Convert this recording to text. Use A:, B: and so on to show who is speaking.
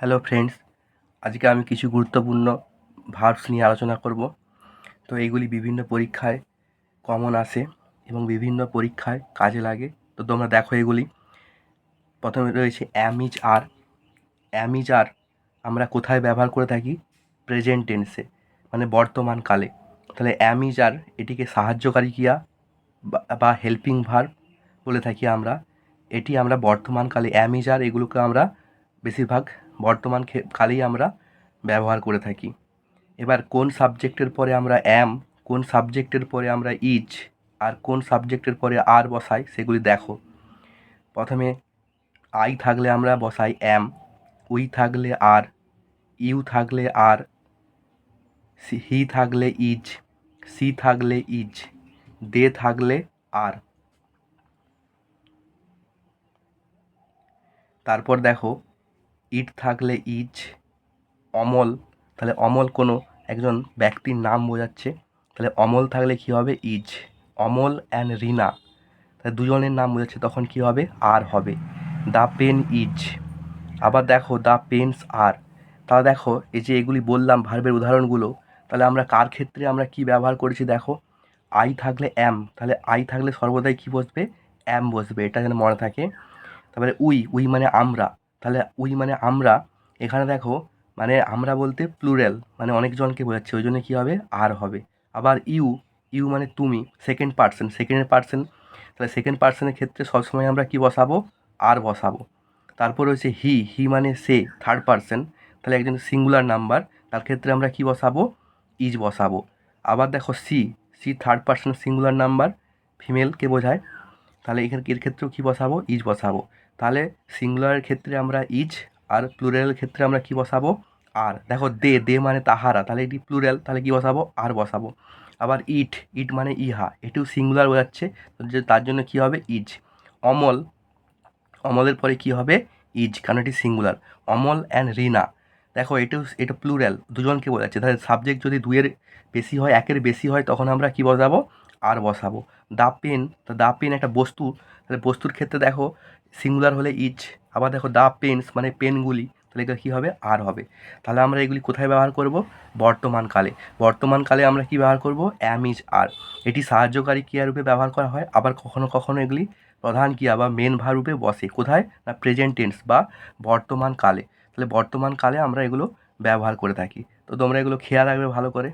A: Hello friends, আজকে আমি কিছু গুরুত্বপূর্ণ ভার্বস নিয়ে আলোচনা করব। তো এইগুলি বিভিন্ন পরীক্ষায় কমন আসে এবং বিভিন্ন পরীক্ষায় কাজে লাগে। তো তোমরা দেখো এগুলি। প্রথমে রয়েছে am is R. Am is আর আমরা কোথায় ব্যবহার করে থাকি? প্রেজেন্ট টেন্সে, মানে বর্তমান কালে। তাহলে অ্যাম ইজ আর এটিকে সাহায্যকারী ক্রিয়া বা হেল্পিং ভার্ব বলে থাকি আমরা। এটি আমরা বর্তমান কালে অ্যাম ইজ আর এগুলোকে আমরা বেশিরভাগ বর্তমান কালেই আমরা ব্যবহার করে থাকি। এবার কোন সাবজেক্টের পরে আমরা অ্যাম, কোন সাবজেক্টের পরে আমরা ইজ, আর কোন সাবজেক্টের পরে আর বসাই সেগুলি দেখো। প্রথমে আই থাকলে আমরা বসাই অ্যাম, উই থাকলে আর, ইউ থাকলে আর, হি থাকলে ইজ, সি থাকলে ইজ, দে থাকলে আর। তারপর দেখো ইট থাকলে ইজ, অমল, তাহলে অমল কোনো একজন ব্যক্তির নাম বোঝাচ্ছে, তাহলে অমল থাকলে কী হবে? ইজ। অমল অ্যান্ড রিনা, তাহলে দুজনের নাম বোঝাচ্ছে, তখন কী হবে? আর হবে। The pen is. আবার দেখো দ্য পেনস আর। তাহলে দেখো এই যে এগুলি বললাম ভার্বের উদাহরণগুলো, তাহলে আমরা কার ক্ষেত্রে আমরা কি ব্যবহার করেছি দেখো। আই থাকলে অ্যাম, তাহলে আই থাকলে সর্বদাই কী বসবে? অ্যাম বসবে, এটা যেন মনে থাকে। তারপরে উই, উই মানে আমরা, তাহলে উই মানে আমরা, এখানে দেখো মানে আমরা বলতে প্লুরাল, মানে অনেকজনকে বোঝাচ্ছে, ওই জন্য কী হবে? আর হবে। আবার ইউ, ইউ মানে তুমি, সেকেন্ড পার্সন, সেকেন্ড পার্সন, তাহলে সেকেন্ড পার্সনের ক্ষেত্রে সবসময় আমরা কি বসাবো? আর বসাবো। তারপর হচ্ছে হি, হি মানে সে, থার্ড পার্সন, তাহলে একজন সিঙ্গুলার নাম্বার, তার ক্ষেত্রে আমরা কি বসাবো? ইজ বসাবো। আবার দেখো she, she third person singular number, ফিমেলকে বোঝায়, তাহলে এর ক্ষেত্রেও কী বসাবো? ইজ বসাবো। তাহলে সিঙ্গুলারের ক্ষেত্রে আমরা ইজ, আর প্লুরালের ক্ষেত্রে আমরা কি বসাবো? আর। দেখো দে, দে মানে তাহারা, তাহলে এটি প্লুরাল, তাহলে কি বসাবো? আর বসাবো। আবার ইট, ইট মানে ইহা, এটিও সিঙ্গুলার বোঝাচ্ছে, তার জন্য কি হবে? ইজ। অমল, অমলের পরে কি হবে? ইজ, কারণ এটি সিঙ্গুলার। অমল অ্যান্ড রিনা, দেখো এটা প্লুরাল, দুজনকে বোঝাচ্ছে, তাহলে সাবজেক্ট যদি দুইয়ের বেশি হয়, একের বেশি হয়, তখন আমরা কি বসাবো? আর বসাবো। দ্য পেন, তো দ্য পেন একটা বস্তু, তাহলে বস্তুর ক্ষেত্রে দেখো সিঙ্গুলার হলে ইজ। আবার দেখো দ্য পেনস মানে পেনগুলি, তাহলে এটা কী হবে? আর হবে। তাহলে আমরা এগুলি কোথায় ব্যবহার করব? বর্তমান কালে। বর্তমান কালে আমরা কি ব্যবহার করব? অ্যাম ইজ আর। এটি সাহায্যকারী ক্রিয়ারূপে ব্যবহার করা হয়, আবার কখনো কখনো এগুলি প্রধান ক্রিয়া বা মেন ভার্ব রূপে বসে। কোথায়? না প্রেজেন্ট টেন্স বা বর্তমান কালে। তাহলে বর্তমান কালে আমরা এগুলো ব্যবহার করে থাকি। তো তোমরা এগুলো খেয়াল রাখবে ভালো করে।